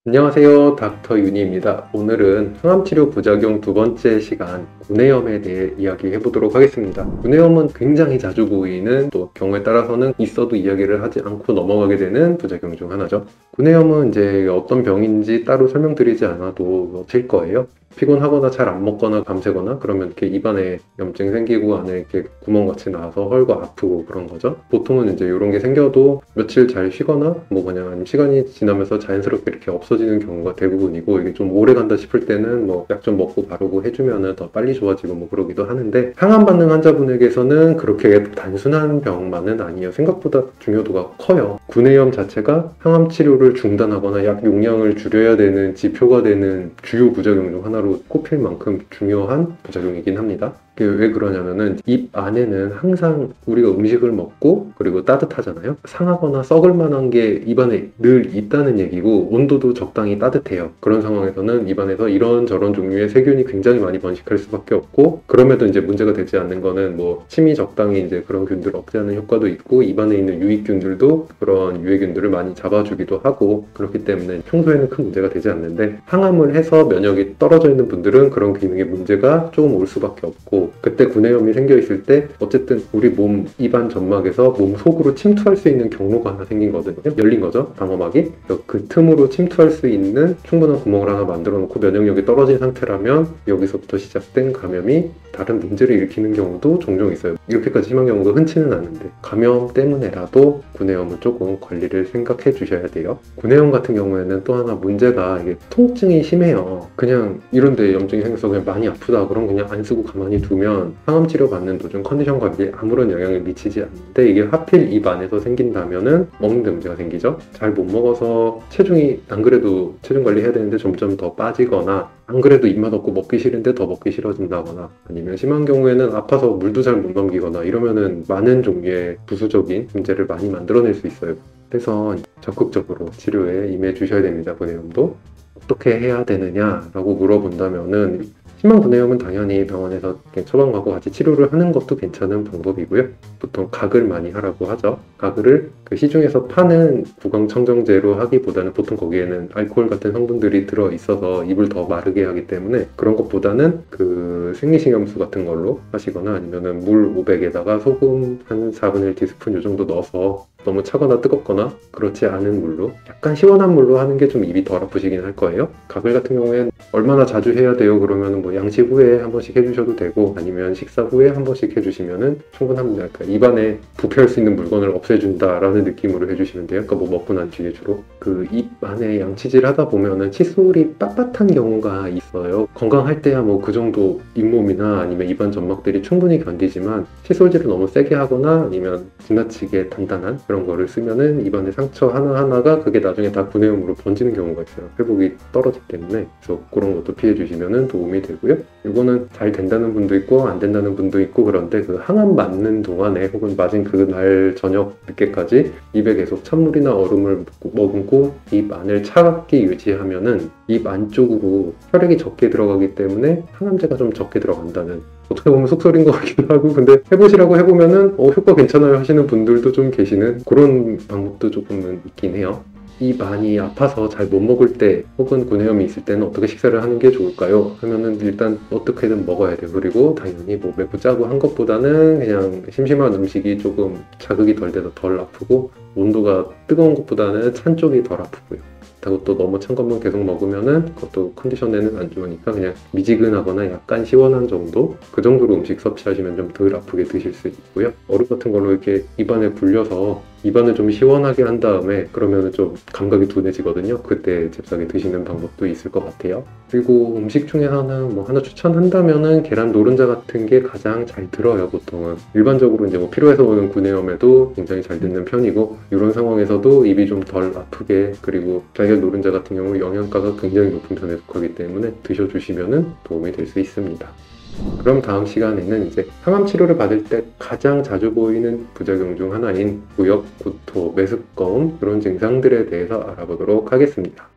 안녕하세요. 닥터 윤희입니다. 오늘은 항암치료 부작용 두 번째 시간 구내염에 대해 이야기해 보도록 하겠습니다. 구내염은 굉장히 자주 보이는, 또 경우에 따라서는 있어도 이야기를 하지 않고 넘어가게 되는 부작용 중 하나죠. 구내염은 이제 어떤 병인지 따로 설명드리지 않아도 아실 거예요. 피곤하거나 잘 안 먹거나 밤새거나 그러면 이렇게 입안에 염증 생기고 안에 이렇게 구멍같이 나서 헐고 아프고 그런 거죠. 보통은 이제 이런 게 생겨도 며칠 잘 쉬거나 뭐 그냥 아니면 시간이 지나면서 자연스럽게 이렇게 없어지는 경우가 대부분이고, 이게 좀 오래 간다 싶을 때는 뭐 약 좀 먹고 바르고 해주면은 더 빨리 좋아지고 뭐 그러기도 하는데, 항암 반응 환자분에게서는 그렇게 단순한 병만은 아니에요. 생각보다 중요도가 커요. 구내염 자체가 항암 치료를 중단하거나 약 용량을 줄여야 되는 지표가 되는 주요 부작용 중 하나로 꼽힐 만큼 중요한 부작용이긴 합니다. 왜 그러냐면은 입 안에는 항상 우리가 음식을 먹고 그리고 따뜻하잖아요. 상하거나 썩을 만한 게 입안에 늘 있다는 얘기고, 온도도 적당히 따뜻해요. 그런 상황에서는 입안에서 이런저런 종류의 세균이 굉장히 많이 번식할 수밖에 없고, 그럼에도 이제 문제가 되지 않는 거는 뭐 침이 적당히 이제 그런 균들을 억제하는 효과도 있고, 입안에 있는 유익균들도 그런 유해균들을 많이 잡아주기도 하고, 그렇기 때문에 평소에는 큰 문제가 되지 않는데, 항암을 해서 면역이 떨어져 있는 분들은 그런 기능에 문제가 조금 올 수밖에 없고, 그때 구내염이 생겨 있을 때 어쨌든 우리 몸 입안 점막에서 몸 속으로 침투할 수 있는 경로가 하나 생긴 거거든요. 열린 거죠, 방어막이. 그 틈으로 침투할 수 있는 충분한 구멍을 하나 만들어 놓고 면역력이 떨어진 상태라면 여기서부터 시작된 감염이 다른 문제를 일으키는 경우도 종종 있어요. 이렇게까지 심한 경우가 흔치는 않은데, 감염 때문에라도 구내염은 조금 관리를 생각해 주셔야 돼요. 구내염 같은 경우에는 또 하나 문제가, 이게 통증이 심해요. 그냥 이런데 염증이 생겨서 그냥 많이 아프다 그럼 그냥 안 쓰고 가만히 두면 항암 치료 받는 도중 컨디션 관리에 아무런 영향을 미치지 않는데, 이게 하필 입 안에서 생긴다면은 먹는 데 문제가 생기죠. 잘 못 먹어서 체중이, 안 그래도 체중 관리해야 되는데 점점 더 빠지거나, 안 그래도 입맛 없고 먹기 싫은데 더 먹기 싫어진다거나, 아니면 심한 경우에는 아파서 물도 잘 못 넘기거나, 이러면은 많은 종류의 부수적인 문제를 많이 만들어낼 수 있어요. 그래서 적극적으로 치료에 임해 주셔야 됩니다. 구내염도 어떻게 해야 되느냐라고 물어본다면은, 심한 구내염은 당연히 병원에서 처방받고 같이 치료를 하는 것도 괜찮은 방법이고요. 보통 가글 많이 하라고 하죠. 가글을 그 시중에서 파는 구강청정제로 하기보다는, 보통 거기에는 알코올 같은 성분들이 들어있어서 입을 더 마르게 하기 때문에 그런 것보다는 그 생리식염수 같은 걸로 하시거나, 아니면은 물 500에다가 소금 한 4분의 1 티스푼 이 정도 넣어서, 너무 차거나 뜨겁거나 그렇지 않은 물로, 약간 시원한 물로 하는 게 좀 입이 덜 아프시긴 할 거예요. 가글 같은 경우에는 얼마나 자주 해야 돼요? 그러면 뭐 양식 후에 한 번씩 해주셔도 되고, 아니면 식사 후에 한 번씩 해주시면은 충분합니다. 그러니까 입안에 부패할 수 있는 물건을 없애준다라는 느낌으로 해주시면 돼요. 그러니까 뭐 먹고 난 뒤에 주로 그 입 안에 양치질 하다 보면은 칫솔이 빳빳한 경우가 있어요. 건강할 때야 뭐 그 정도 잇몸이나 아니면 입안 점막들이 충분히 견디지만, 칫솔질을 너무 세게 하거나 아니면 지나치게 단단한 그런 거를 쓰면은 입안에 상처 하나하나가 그게 나중에 다 구내염으로 번지는 경우가 있어요. 회복이 떨어지기 때문에. 그래서 그런 것도 피해 주시면은 도움이 되고요. 이거는 잘 된다는 분도 있고 안 된다는 분도 있고, 그런데 그 항암 맞는 동안에 혹은 맞은 그날 저녁 늦게까지 입에 계속 찬물이나 얼음을 머금고 입 안을 차갑게 유지하면은 입 안쪽으로 혈액이 적게 들어가기 때문에 항암제가 좀 적게 들어간다는, 어떻게 보면 속설인 것 같기도 하고, 근데 해보시라고 해보면은 효과 괜찮아요 하시는 분들도 좀 계시는 그런 방법도 조금은 있긴 해요. 입 많이 아파서 잘 못 먹을 때 혹은 구내염이 있을 때는 어떻게 식사를 하는 게 좋을까요? 하면은 일단 어떻게든 먹어야 돼요. 그리고 당연히 뭐 맵고 짜고 한 것보다는 그냥 심심한 음식이 조금 자극이 덜 돼서 덜 아프고, 온도가 뜨거운 것보다는 찬 쪽이 덜 아프고요. 그렇다고 또 너무 찬 것만 계속 먹으면은 그것도 컨디션에는 안 좋으니까 그냥 미지근하거나 약간 시원한 정도, 그 정도로 음식 섭취하시면 좀 덜 아프게 드실 수 있고요. 얼음 같은 걸로 이렇게 입안에 불려서 입안을 좀 시원하게 한 다음에, 그러면은 좀 감각이 둔해지거든요. 그때 잽싸게 드시는 방법도 있을 것 같아요. 그리고 음식 중에서는 뭐 하나 추천한다면은 계란 노른자 같은 게 가장 잘 들어요. 보통은 일반적으로 이제 뭐 피로에서 오는 구내염에도 굉장히 잘 듣는 편이고, 이런 상황에서도 입이 좀 덜 아프게, 그리고 달걀 노른자 같은 경우 영양가가 굉장히 높은 편에 속하기 때문에 드셔주시면은 도움이 될 수 있습니다. 그럼 다음 시간에는 이제 항암 치료를 받을 때 가장 자주 보이는 부작용 중 하나인 구역, 구토, 메스꺼움, 이런 증상들에 대해서 알아보도록 하겠습니다.